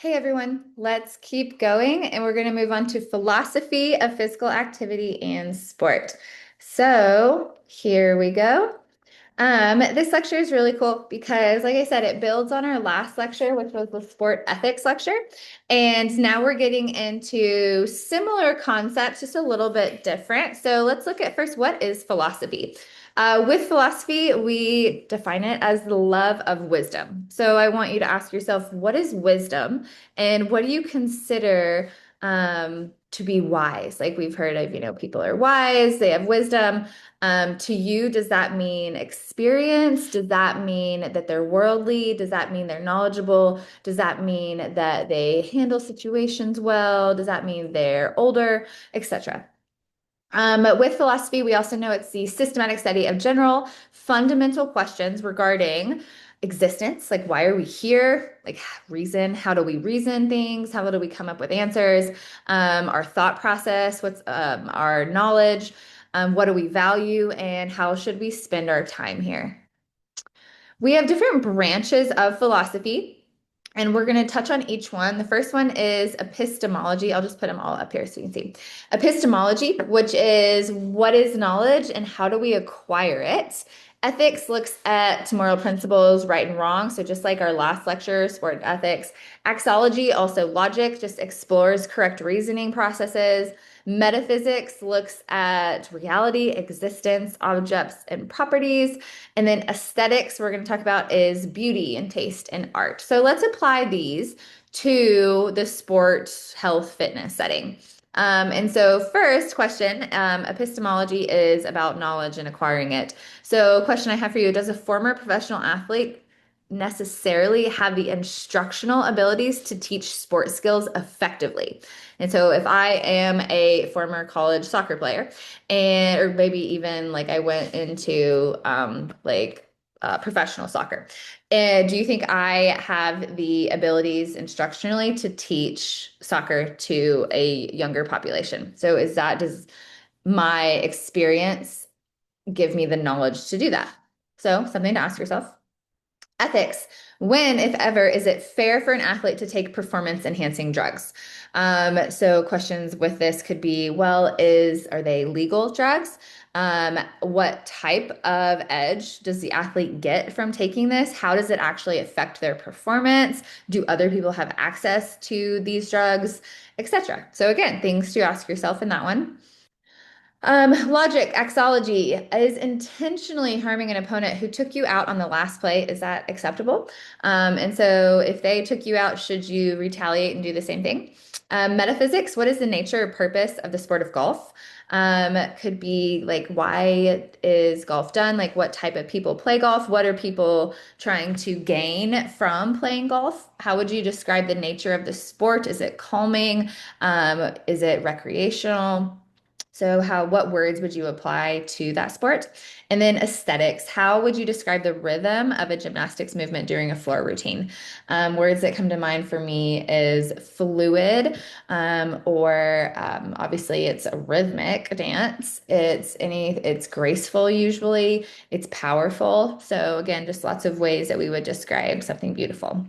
Hey everyone, let's keep going and we're going to move on to philosophy of physical activity and sport. So here we go. This lecture is really cool because, like I said, it builds on our last lecture, which was the sport ethics lecture. And now we're getting into similar concepts, just a little bit different. So let's look at first, what is philosophy? With philosophy, we define it as the love of wisdom. So I want you to ask yourself, what is wisdom? And what do you consider to be wise? Like we've heard of, people are wise, they have wisdom. To you, does that mean experience? Does that mean that they're worldly? Does that mean they're knowledgeable? Does that mean that they handle situations well? Does that mean they're older, etc.? With philosophy, we also know it's the systematic study of general fundamental questions regarding existence, like why are we here? Like reason, how do we reason things? How do we come up with answers? Our thought process, what's our knowledge? What do we value? And how should we spend our time here? We have different branches of philosophy, and we're going to touch on each one. The first one is epistemology. I'll just put them all up here so you can see. Epistemology, which is what is knowledge and how do we acquire it? Ethics looks at moral principles, right and wrong. So just like our last lecture, sport ethics. Axology, also logic, just explores correct reasoning processes. Metaphysics looks at reality, existence, objects, and properties. And then aesthetics, we're going to talk about is beauty and taste and art. So let's apply these to the sport, health, fitness setting. And so, first question, epistemology is about knowledge and acquiring it. So, question I have for you, does a former professional athlete necessarily have the instructional abilities to teach sport skills effectively? And so, if I am a former college soccer player, and or maybe even like I went into professional soccer. And do you think I have the abilities instructionally to teach soccer to a younger population? So does my experience give me the knowledge to do that? So something to ask yourself. Ethics. When, if ever, is it fair for an athlete to take performance enhancing drugs? So questions with this could be, well, are they legal drugs? What type of edge does the athlete get from taking this? How does it actually affect their performance? Do other people have access to these drugs, etc.? So again, things to ask yourself in that one. Logic, axology is intentionally harming an opponent who took you out on the last play. Is that acceptable? And so if they took you out, should you retaliate and do the same thing? Metaphysics, what is the nature or purpose of the sport of golf? Could be like, why is golf done? Like, what type of people play golf? What are people trying to gain from playing golf? How would you describe the nature of the sport? Is it calming? Is it recreational? So what words would you apply to that sport? And then aesthetics, how would you describe the rhythm of a gymnastics movement during a floor routine? Words that come to mind for me is fluid, or obviously it's a rhythmic dance. It's graceful usually, it's powerful. So again, just lots of ways that we would describe something beautiful.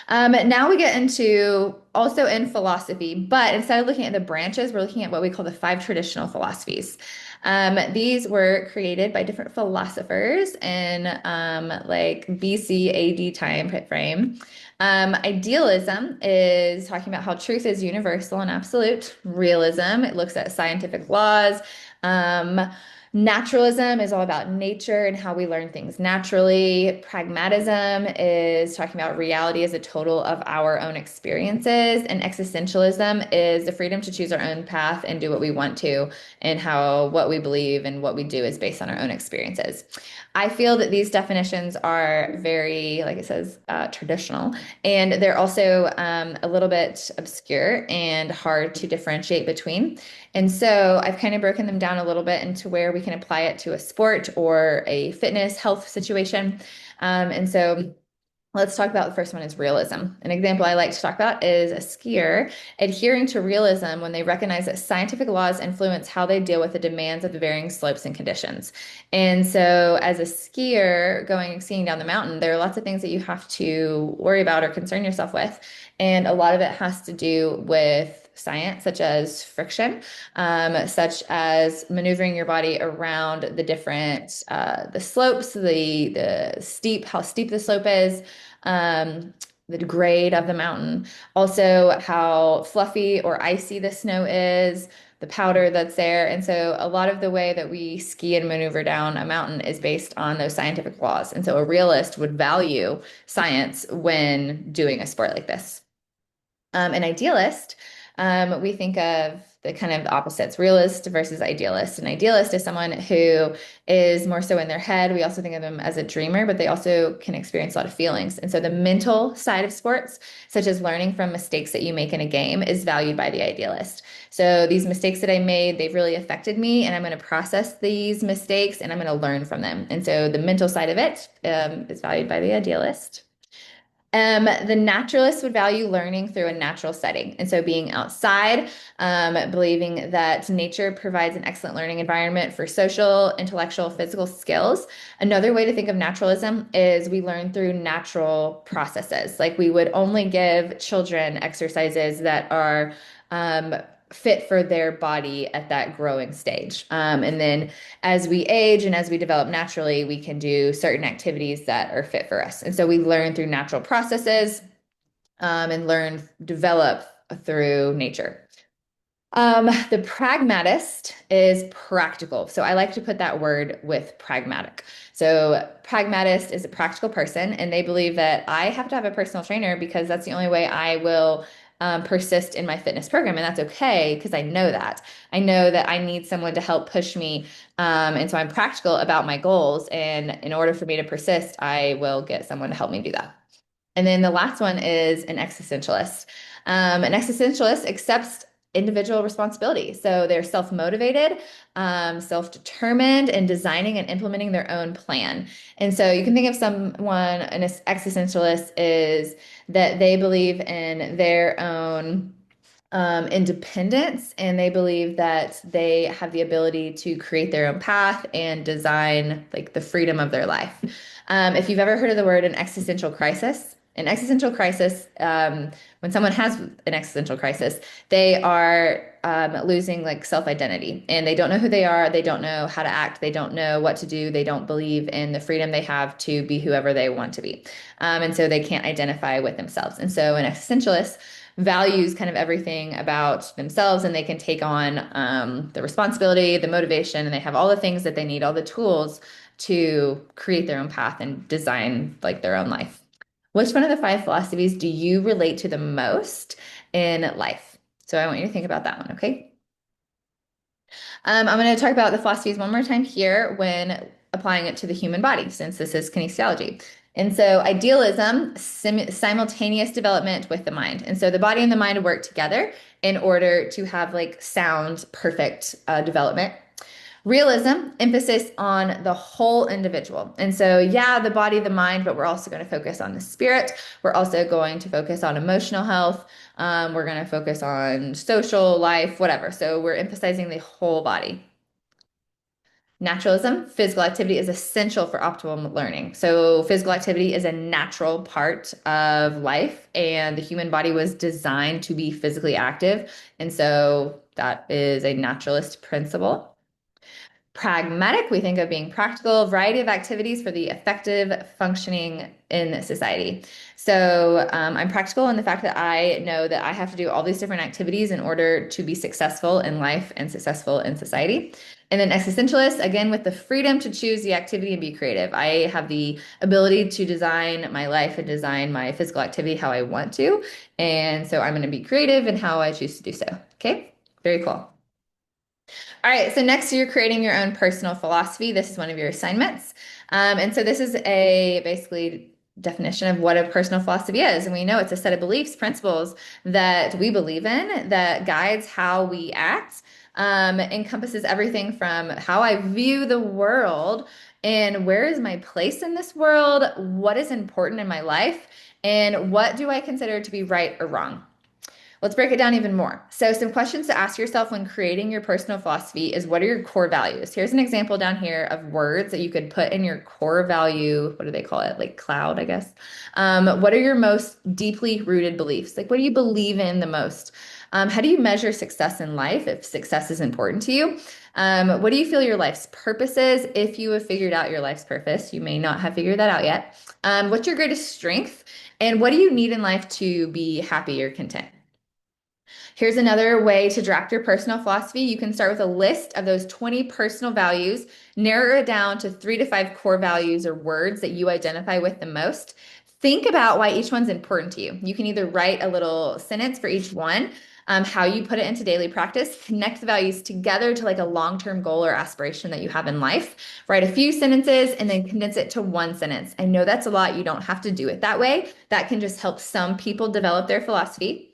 Now we get into also in philosophy, but instead of looking at the branches, we're looking at what we call the five traditional philosophies. These were created by different philosophers in like BC AD time frame. Idealism is talking about how truth is universal and absolute. Realism, it looks at scientific laws. Um, Naturalism is all about nature and how we learn things naturally. Pragmatism is talking about reality as a total of our own experiences. And existentialism is the freedom to choose our own path and do what we want to, and how what we believe and what we do is based on our own experiences. I feel that these definitions are very, like it says, traditional, and they're also a little bit obscure and hard to differentiate between. And so I've kind of broken them down a little bit into where we can apply it to a sport or a fitness health situation. And so Let's talk about the first one is realism. An example I like to talk about is a skier adhering to realism when they recognize that scientific laws influence how they deal with the demands of the varying slopes and conditions. And so, as a skier going skiing down the mountain, there are lots of things that you have to worry about or concern yourself with. And a lot of it has to do with science, such as friction, such as maneuvering your body around the different the slopes, the steep, how steep the slope is, um, the grade of the mountain, also how fluffy or icy the snow is, the powder that's there. And so a lot of the way that we ski and maneuver down a mountain is based on those scientific laws. And so a realist would value science when doing a sport like this. An idealist, we think of the kind of opposites, realist versus idealist. An idealist is someone who is more so in their head. We also think of them as a dreamer, but they also can experience a lot of feelings. And so the mental side of sports, such as learning from mistakes that you make in a game, is valued by the idealist. So these mistakes that I made, they've really affected me, and I'm going to process these mistakes and I'm going to learn from them. And so the mental side of it is valued by the idealist. The naturalists would value learning through a natural setting. And so being outside, believing that nature provides an excellent learning environment for social, intellectual, physical skills. Another way to think of naturalism is we learn through natural processes. Like we would only give children exercises that are fit for their body at that growing stage. And then as we age and as we develop naturally, we can do certain activities that are fit for us. And so we learn through natural processes and develop through nature. The pragmatist is practical. So I like to put that word with pragmatic. So pragmatist is a practical person, and they believe that I have to have a personal trainer because that's the only way I will persist in my fitness program. And that's okay because I know that. I know that I need someone to help push me. And so I'm practical about my goals. And in order for me to persist, I will get someone to help me do that. And then the last one is an existentialist. An existentialist accepts individual responsibility. So they're self-motivated, self-determined, and designing and implementing their own plan. And so you can think of someone, an existentialist is that they believe in their own independence, and they believe that they have the ability to create their own path and design like the freedom of their life. If you've ever heard of the word an existential crisis, when someone has an existential crisis, they are losing like self-identity and they don't know who they are. They don't know how to act. They don't know what to do. They don't believe in the freedom they have to be whoever they want to be. And so they can't identify with themselves. And so an existentialist values kind of everything about themselves and they can take on the responsibility, the motivation, and they have all the things that they need, all the tools to create their own path and design like their own life. Which one of the five philosophies do you relate to the most in life? So I want you to think about that one, okay? I'm going to talk about the philosophies one more time here when applying it to the human body, since this is kinesiology. And so idealism, simultaneous development with the mind. And so the body and the mind work together in order to have like sound, perfect development. Realism, emphasis on the whole individual. And so, yeah, the body, the mind, but we're also going to focus on the spirit. We're also going to focus on emotional health. We're going to focus on social life, whatever. So we're emphasizing the whole body. Naturalism, physical activity is essential for optimal learning. So physical activity is a natural part of life, and the human body was designed to be physically active. And so that is a naturalist principle. Pragmatic, we think of being practical, variety of activities for the effective functioning in society. So I'm practical in the fact that I know that I have to do all these different activities in order to be successful in life and successful in society. And then existentialist, again, with the freedom to choose the activity and be creative. I have the ability to design my life and design my physical activity how I want to. And so I'm going to be creative in how I choose to do so. Okay, very cool. All right, so next you're creating your own personal philosophy. This is one of your assignments. And so this is a basically definition of what a personal philosophy is. And we know it's a set of beliefs, principles that we believe in that guides how we act, encompasses everything from how I view the world and where is my place in this world? What is important in my life? And what do I consider to be right or wrong? Let's break it down even more. So, some questions to ask yourself when creating your personal philosophy is, what are your core values? Here's an example down here of words that you could put in your core value. What do they call it? Like cloud, I guess. What are your most deeply rooted beliefs? Like, what do you believe in the most? How do you measure success in life if success is important to you? What do you feel your life's purpose is? If you have figured out your life's purpose, you may not have figured that out yet. What's your greatest strength? And what do you need in life to be happy or content? Here's another way to draft your personal philosophy. You can start with a list of those 20 personal values, narrow it down to 3 to 5 core values or words that you identify with the most. Think about why each one's important to you. You can either write a little sentence for each one, how you put it into daily practice, connect the values together to like a long-term goal or aspiration that you have in life, write a few sentences, and then condense it to one sentence. I know that's a lot. You don't have to do it that way. That can just help some people develop their philosophy.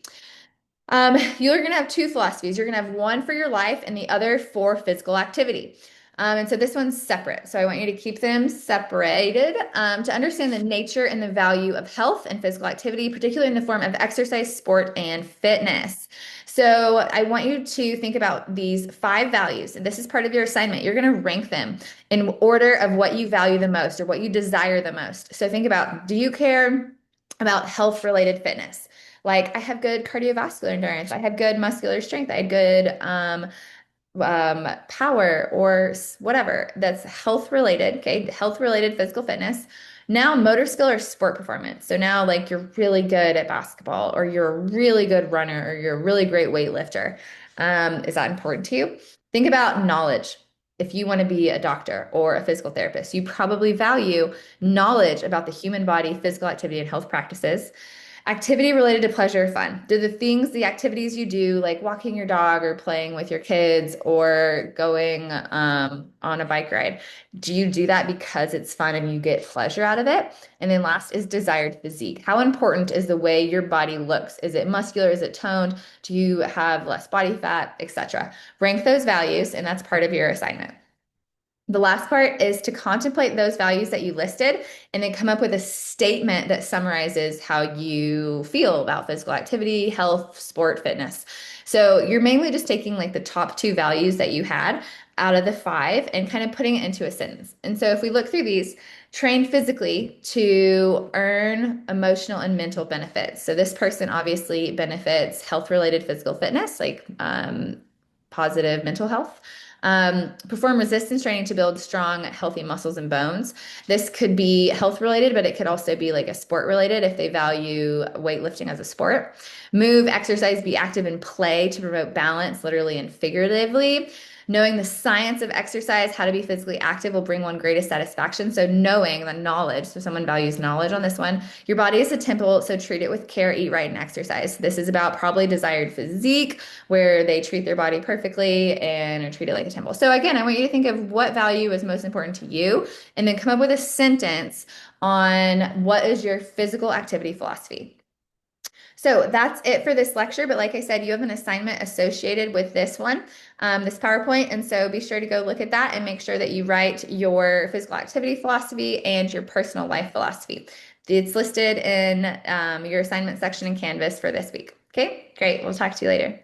You're going to have two philosophies. You're going to have one for your life and the other for physical activity. And so this one's separate. So I want you to keep them separated to understand the nature and the value of health and physical activity, particularly in the form of exercise, sport, and fitness. So I want you to think about these 5 values. And this is part of your assignment. You're going to rank them in order of what you value the most or what you desire the most. So think about, do you care about health-related fitness? Like, I have good cardiovascular endurance. I have good muscular strength. I had good power or whatever that's health related. Okay. Health related physical fitness. Now, motor skill or sport performance. So now, like, you're really good at basketball, or you're a really good runner, or you're a really great weightlifter. Is that important to you? Think about knowledge. If you want to be a doctor or a physical therapist, you probably value knowledge about the human body, physical activity, and health practices. Activity related to pleasure or fun. Do the things, the activities you do, like walking your dog or playing with your kids or going on a bike ride, do you do that because it's fun and you get pleasure out of it? And then last is desired physique. How important is the way your body looks? Is it muscular? Is it toned? Do you have less body fat, etc.? Rank those values, and that's part of your assignment. The last part is to contemplate those values that you listed and then come up with a statement that summarizes how you feel about physical activity, health, sport, fitness. So you're mainly just taking like the top 2 values that you had out of the 5 and kind of putting it into a sentence. And so if we look through these, train physically to earn emotional and mental benefits. So this person obviously benefits health-related physical fitness, like positive mental health. Perform resistance training to build strong, healthy muscles and bones. This could be health related, but it could also be like a sport related if they value weightlifting as a sport. Move, exercise, be active, and play to promote balance, literally and figuratively. Knowing the science of exercise, how to be physically active will bring one greatest satisfaction. So knowing the knowledge, so someone values knowledge on this one. Your body is a temple, so treat it with care, eat right, and exercise. This is about probably desired physique, where they treat their body perfectly and are treated like a temple. So again, I want you to think of what value is most important to you, and then come up with a sentence on what is your physical activity philosophy. So that's it for this lecture. But like I said, you have an assignment associated with this one, this PowerPoint. And so be sure to go look at that and make sure that you write your physical activity philosophy and your personal life philosophy. It's listed in your assignment section in Canvas for this week. Okay, great. We'll talk to you later.